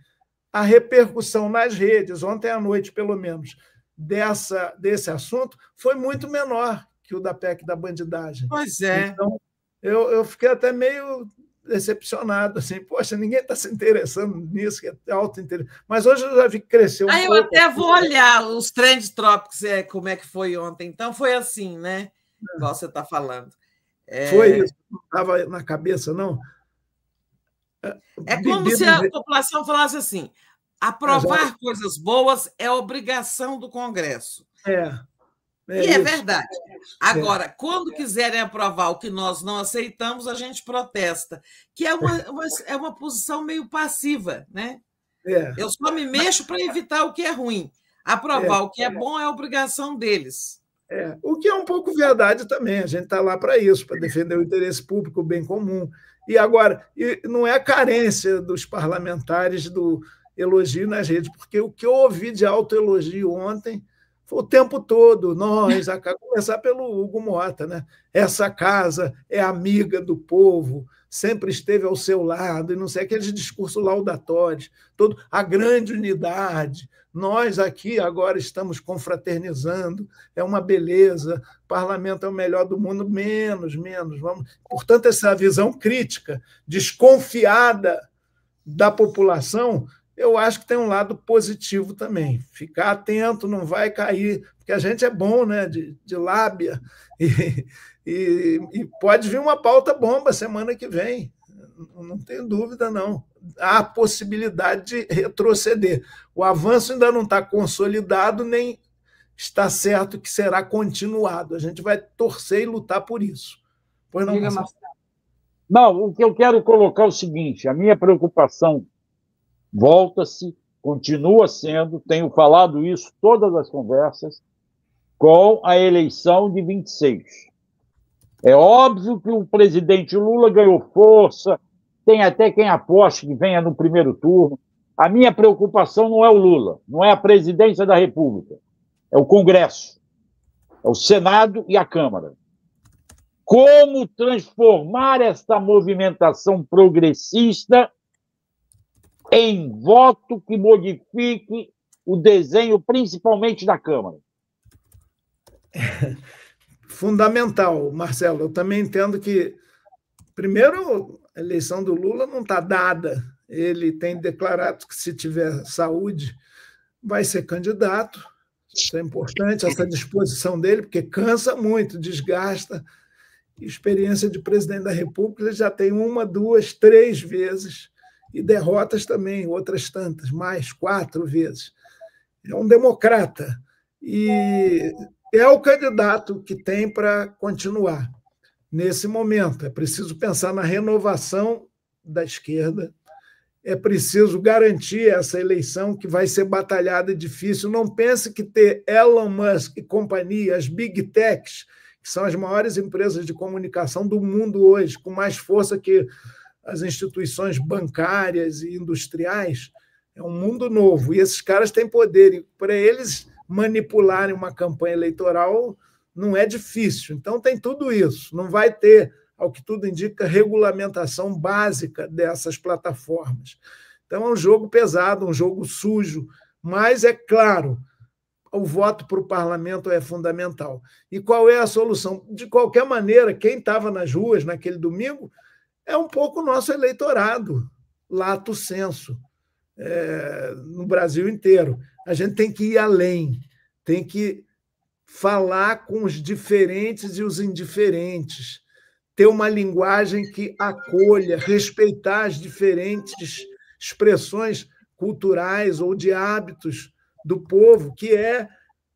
a repercussão nas redes, ontem à noite, pelo menos, desse assunto, foi muito menor que o da PEC da bandidagem. Pois é. Então, eu fiquei até meio... decepcionado, assim, poxa, ninguém está se interessando nisso, que é alto interesse. Mas hoje eu já vi que cresceu um pouco. Eu até vou olhar os Trend Topics, como é que foi ontem. Então, foi assim, né? Igual você está falando. Foi isso, não estava na cabeça, não? É como se a população falasse assim, aprovar coisas boas é obrigação do Congresso. E é verdade. Agora, quando quiserem aprovar o que nós não aceitamos, a gente protesta, que é uma posição meio passiva, né? Eu só me mexo para evitar o que é ruim. Aprovar o que é bom é obrigação deles. O que é um pouco verdade também. A gente está lá para isso, para defender o interesse público, o bem comum. E agora, não é a carência dos parlamentares do elogio nas redes, porque o que eu ouvi de autoelogio ontem foi o tempo todo. Nós, a começar pelo Hugo Mota, né? Essa casa é amiga do povo, sempre esteve ao seu lado, e não sei aqueles discursos laudatórios, a grande unidade. Nós aqui agora estamos confraternizando, é uma beleza, o parlamento é o melhor do mundo, menos. Portanto, essa visão crítica, desconfiada da população, eu acho que tem um lado positivo também. Ficar atento, não vai cair, porque a gente é bom, né, de lábia, e pode vir uma pauta bomba semana que vem, não tenho dúvida, não. Há possibilidade de retroceder. O avanço ainda não está consolidado, nem está certo que será continuado. A gente vai torcer e lutar por isso. Pois não, Diga, Marcelo. Não, o que eu quero colocar é o seguinte: a minha preocupação volta-se, continua sendo, tenho falado isso todas as conversas, com a eleição de 26. É óbvio que o presidente Lula ganhou força, tem até quem aposte que venha no primeiro turno. A minha preocupação não é o Lula, não é a presidência da República, é o Congresso, é o Senado e a Câmara. Como transformar esta movimentação progressista em voto que modifique o desenho, principalmente da Câmara? Fundamental, Marcelo. Eu também entendo que, primeiro, a eleição do Lula não está dada. Ele tem declarado que, se tiver saúde, vai ser candidato. Isso é importante, essa disposição dele, porque cansa muito, desgasta. Experiência de presidente da República, ele já tem 1, 2, 3 vezes, e derrotas também, outras tantas, mais 4 vezes. É um democrata e é o candidato que tem para continuar nesse momento. É preciso pensar na renovação da esquerda, é preciso garantir essa eleição que vai ser batalhada e difícil. Não pense que ter Elon Musk e companhia, as Big Techs, que são as maiores empresas de comunicação do mundo hoje, com mais força que as instituições bancárias e industriais, é um mundo novo. E esses caras têm poder. E para eles manipularem uma campanha eleitoral não é difícil. Então, tem tudo isso. Não vai ter, ao que tudo indica, regulamentação básica dessas plataformas. Então, é um jogo pesado, um jogo sujo. Mas, é claro, o voto para o parlamento é fundamental. E qual é a solução? De qualquer maneira, quem estava nas ruas naquele domingo é um pouco o nosso eleitorado, lato sensu, no Brasil inteiro. A gente tem que ir além, tem que falar com os diferentes e os indiferentes, ter uma linguagem que acolha, respeitar as diferentes expressões culturais ou de hábitos do povo, que é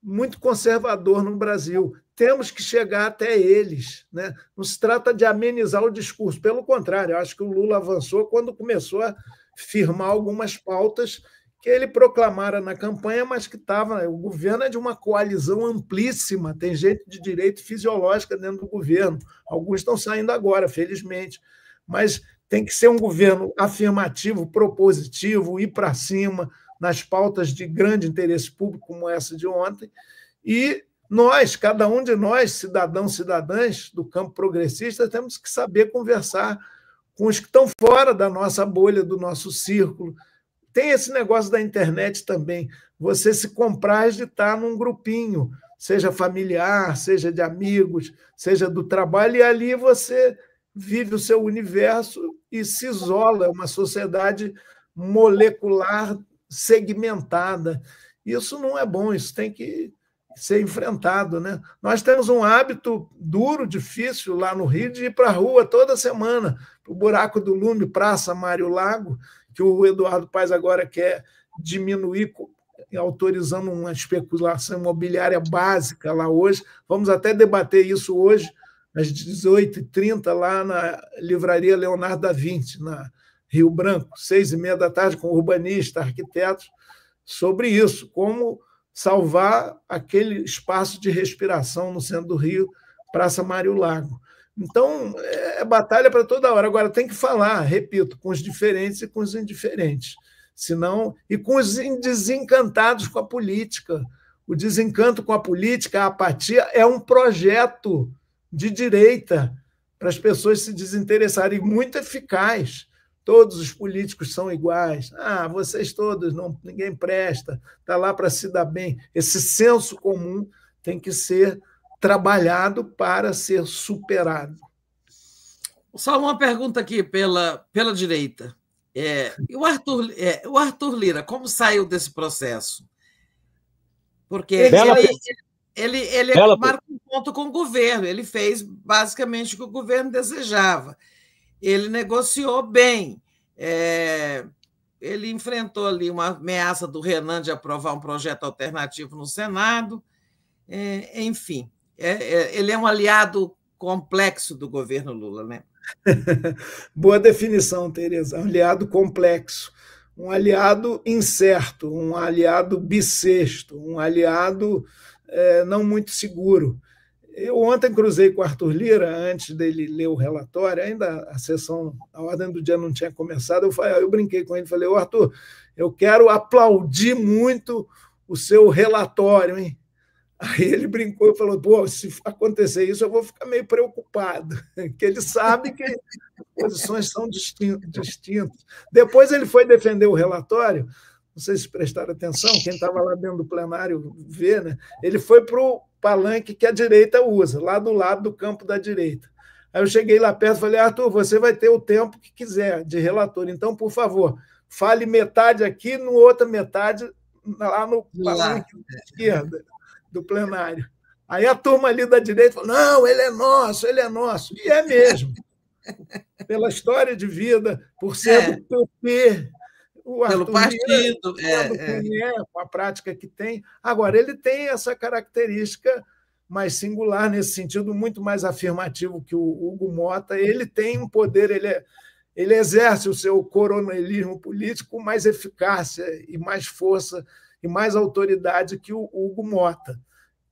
muito conservador no Brasil. Temos que chegar até eles, né? Não se trata de amenizar o discurso, pelo contrário, eu acho que o Lula avançou quando começou a firmar algumas pautas que ele proclamara na campanha, mas que estava... O governo é de uma coalizão amplíssima, tem gente de direito fisiológica dentro do governo, alguns estão saindo agora, felizmente, mas tem que ser um governo afirmativo, propositivo, ir para cima nas pautas de grande interesse público, como essa de ontem, e nós, cada um de nós, cidadãos, cidadãs do campo progressista, temos que saber conversar com os que estão fora da nossa bolha, do nosso círculo. Tem esse negócio da internet também, você se compraz de estar num grupinho, seja familiar, seja de amigos, seja do trabalho, e ali você vive o seu universo e se isola, é uma sociedade molecular segmentada. Isso não é bom, isso tem que ser enfrentado, né? Nós temos um hábito duro, difícil, lá no Rio, de ir para a rua toda semana, para o Buraco do Lume, Praça Mário Lago, que o Eduardo Paes agora quer diminuir, autorizando uma especulação imobiliária básica lá hoje. Vamos até debater isso hoje, às 18h30, lá na Livraria Leonardo da Vinci, na Rio Branco, 6h30 da tarde, com urbanistas, arquitetos, sobre isso, como salvar aquele espaço de respiração no centro do Rio, Praça Mário Lago. Então, é batalha para toda hora. Agora, tem que falar, repito, com os diferentes e com os indiferentes. Senão, e com os desencantados com a política. O desencanto com a política, a apatia, é um projeto de direita para as pessoas se desinteressarem, muito eficaz. Todos os políticos são iguais. Vocês todos, não, ninguém presta, está lá para se dar bem. Esse senso comum tem que ser trabalhado para ser superado. Só uma pergunta aqui pela direita. O Arthur Lira, como saiu desse processo? Porque ele marca um ponto com o governo, ele fez basicamente o que o governo desejava. Ele negociou bem. Ele enfrentou ali uma ameaça do Renan de aprovar um projeto alternativo no Senado. Enfim, ele é um aliado complexo do governo Lula, né? Boa definição, Tereza. Um aliado complexo, um aliado incerto, um aliado bissexto, um aliado não muito seguro. Eu ontem cruzei com o Arthur Lira, antes dele ler o relatório, ainda a ordem do dia não tinha começado, eu brinquei com ele, falei, Arthur, eu quero aplaudir muito o seu relatório, hein? Aí ele brincou e falou, se acontecer isso, eu vou ficar meio preocupado, porque ele sabe que as posições são distintas. Depois ele foi defender o relatório, não sei se prestaram atenção, quem estava lá dentro do plenário vê, né? Ele foi para o palanque que a direita usa, lá do lado do campo da direita. Aí eu cheguei lá perto e falei, Arthur, você vai ter o tempo que quiser de relator, então, por favor, fale metade aqui, no outra metade lá no palanque da esquerda do plenário. Aí a turma ali da direita falou, não, ele é nosso, e é mesmo. Pela história de vida, por ser do PP, o Arthur pelo partido, com a prática que tem. Agora, ele tem essa característica mais singular, nesse sentido, muito mais afirmativo que o Hugo Mota. Ele tem um poder, ele exerce o seu coronelismo político com mais eficácia e mais força e mais autoridade que o Hugo Mota,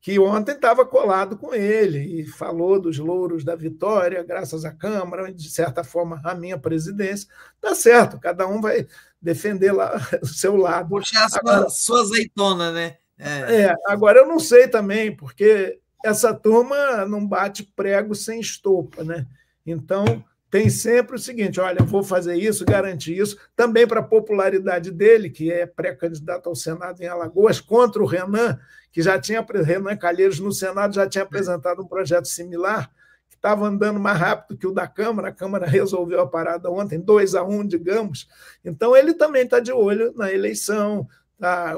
que ontem estava colado com ele e falou dos louros da vitória, graças à Câmara, de certa forma, a minha presidência. Está certo, cada um vai defender lá o seu lado. Puxar sua azeitona, né? Agora eu não sei também, porque essa turma não bate prego sem estopa, né? Então, tem sempre o seguinte, olha, eu vou fazer isso, garantir isso, também para a popularidade dele, que é pré-candidato ao Senado em Alagoas, contra o Renan, que Renan Calheiros no Senado já tinha apresentado um projeto similar, que estava andando mais rápido que o da Câmara, a Câmara resolveu a parada ontem, 2-1, digamos. Então, ele também está de olho na eleição,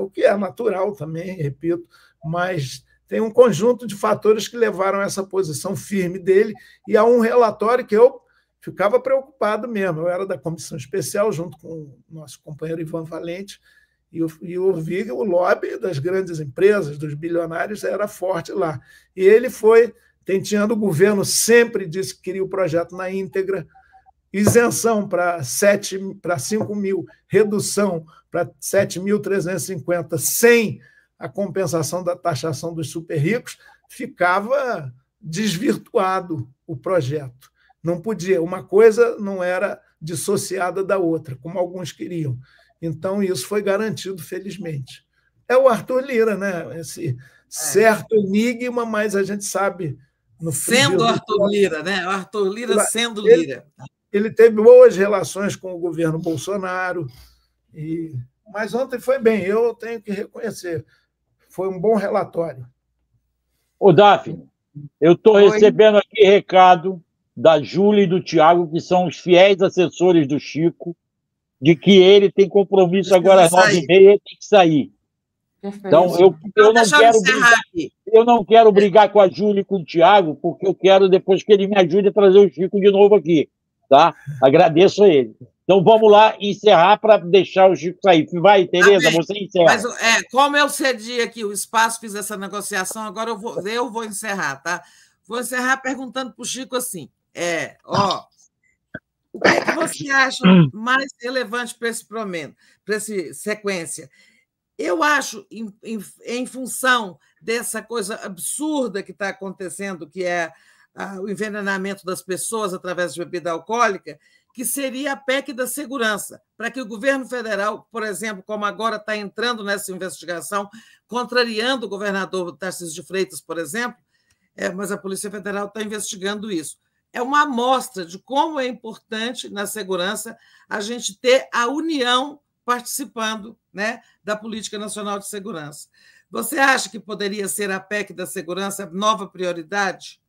o que é natural também, repito, mas tem um conjunto de fatores que levaram a essa posição firme dele, e há um relatório que eu ficava preocupado mesmo. Eu era da comissão especial, junto com o nosso companheiro Ivan Valente, e eu vi que o lobby das grandes empresas, dos bilionários, era forte lá. E ele foi tenteando o governo, sempre disse que queria o projeto na íntegra, isenção para 5 mil, redução para 7.350, sem a compensação da taxação dos super ricos, ficava desvirtuado o projeto. Não podia, uma coisa não era dissociada da outra, como alguns queriam. Então, isso foi garantido, felizmente. É o Arthur Lira, né? Esse certo enigma, mas a gente sabe... Sendo Arthur Lira, né? O Arthur Lira sendo Lira. Ele teve boas relações com o governo Bolsonaro, mas ontem foi bem, eu tenho que reconhecer. Foi um bom relatório. Ô, Daphne, eu estou recebendo aqui recado da Júlia e do Tiago, que são os fiéis assessores do Chico, de que ele tem compromisso agora às 9h30 e tem que sair. Perfeito. Então, eu não quero brigar com a Júlia e com o Tiago, porque eu quero depois que ele me ajude a trazer o Chico de novo aqui. Tá? Agradeço a ele. Então, vamos lá encerrar para deixar o Chico sair. Vai, Tereza, você encerra. Mas, como eu cedi aqui o espaço, fiz essa negociação, agora eu vou encerrar, tá? Vou encerrar perguntando para o Chico assim, o que é que você acha mais relevante para esse momento, para essa sequência? Eu acho, em função dessa coisa absurda que está acontecendo, que é o envenenamento das pessoas através de bebida alcoólica, que seria a PEC da segurança, para que o governo federal, por exemplo, como agora está entrando nessa investigação, contrariando o governador Tarcísio de Freitas, por exemplo, mas a Polícia Federal está investigando isso. É uma amostra de como é importante na segurança a gente ter a União participando, né, da Política Nacional de Segurança. Você acha que poderia ser a PEC da segurança nova prioridade?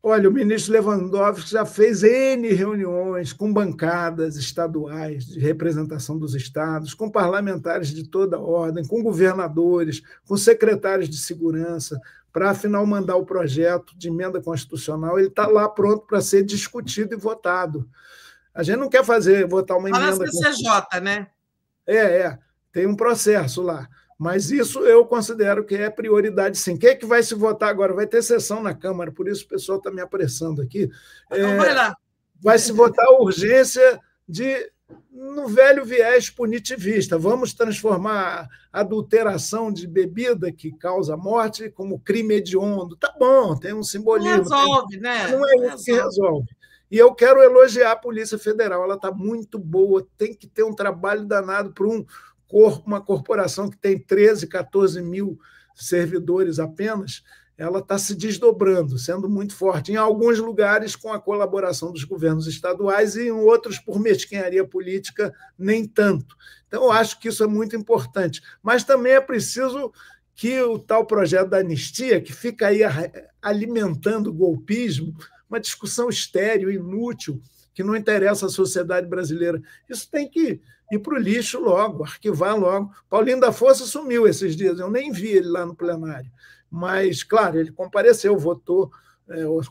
Olha, o ministro Lewandowski já fez N reuniões com bancadas estaduais de representação dos estados, com parlamentares de toda ordem, com governadores, com secretários de segurança, para, afinal, mandar o projeto de emenda constitucional. Ele está lá pronto para ser discutido e votado. A gente não quer votar uma emenda... Fala CCJ, né? Tem um processo lá. Mas isso eu considero que é prioridade, sim. Quem é que vai se votar agora? Vai ter sessão na Câmara, por isso o pessoal está me apressando aqui. Então vai lá. Vai se votar a urgência no velho viés punitivista. Vamos transformar a adulteração de bebida que causa morte como crime hediondo. Tá bom, tem um simbolismo. Não resolve, né? Não é isso que resolve. E eu quero elogiar a Polícia Federal. Ela está muito boa, tem que ter um trabalho danado para uma corporação que tem 13, 14 mil servidores apenas, ela está se desdobrando, sendo muito forte. Em alguns lugares, com a colaboração dos governos estaduais, e em outros, por mesquinharia política, nem tanto. Então, eu acho que isso é muito importante. Mas também é preciso que o tal projeto da anistia, que fica aí alimentando o golpismo, uma discussão estéril, inútil, que não interessa à sociedade brasileira, isso tem que ir para o lixo logo, arquivar logo. Paulinho da Força sumiu esses dias, eu nem vi ele lá no plenário. Mas, claro, ele compareceu, votou,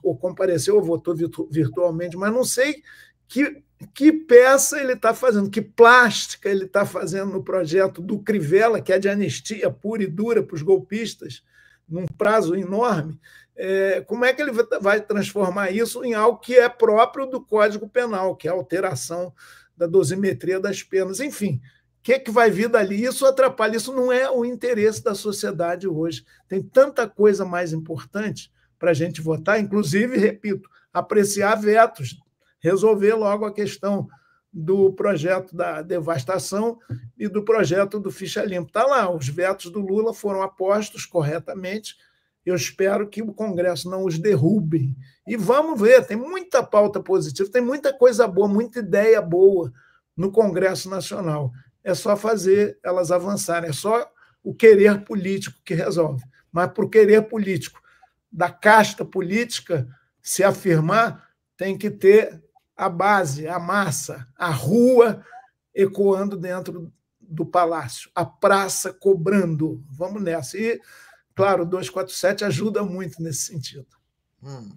ou compareceu ou votou virtualmente, mas não sei que peça ele está fazendo, que plástica ele está fazendo no projeto do Crivella, que é de anistia pura e dura para os golpistas, num prazo enorme. Como é que ele vai transformar isso em algo que é próprio do Código Penal, que é a alteração da dosimetria das penas? Enfim, o que vai vir dali? Isso atrapalha, isso não é o interesse da sociedade hoje. Tem tanta coisa mais importante para a gente votar, inclusive, repito, apreciar vetos, resolver logo a questão do projeto da devastação e do projeto do ficha limpa. Está lá, os vetos do Lula foram apostos corretamente. Eu espero que o Congresso não os derrube. E vamos ver, tem muita pauta positiva, tem muita coisa boa, muita ideia boa no Congresso Nacional. É só fazer elas avançarem, é só o querer político que resolve. Mas, para o querer político da casta política se afirmar, tem que ter a base, a massa, a rua ecoando dentro do palácio, a praça cobrando. Vamos nessa. E, claro, o 247 ajuda muito nesse sentido.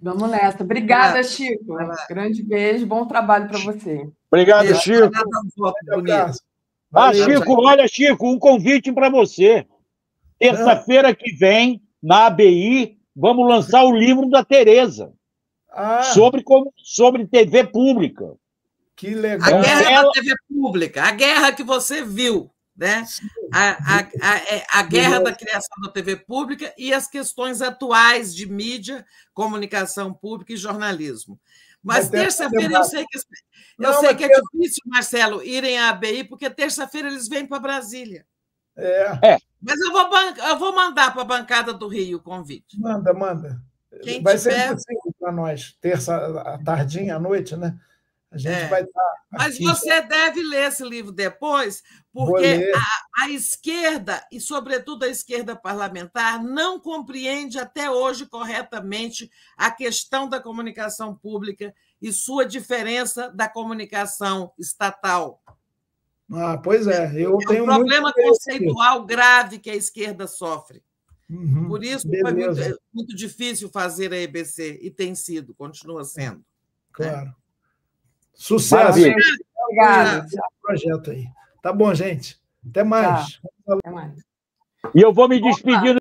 Vamos nessa. Obrigada, Chico. Grande beijo, bom trabalho para você. Obrigado, Chico. Chico, olha, Chico, um convite para você. Terça-feira que vem, na ABI, vamos lançar o livro da Tereza. Sobre TV pública. Que legal. A guerra da TV pública, a guerra que você viu, né? A guerra da criação da TV pública e as questões atuais de mídia, comunicação pública e jornalismo. Mas terça-feira eu sei que é difícil, Marcelo, irem à ABI, porque terça-feira eles vêm para Brasília. Mas eu vou mandar para a bancada do Rio o convite. Manda. Vai ser possível para nós, terça à tardinha, à noite, né? A gente vai estar. Mas você deve ler esse livro depois, porque a esquerda, e sobretudo a esquerda parlamentar, não compreende até hoje corretamente a questão da comunicação pública e sua diferença da comunicação estatal. Pois é. Eu tenho um problema conceitual grave que a esquerda sofre. Por isso foi muito difícil fazer a EBC, e tem sido, continua sendo. Claro. Sucesso. Obrigada. Projeto aí. Tá bom, gente. Até mais. Até mais. E eu vou me despedir.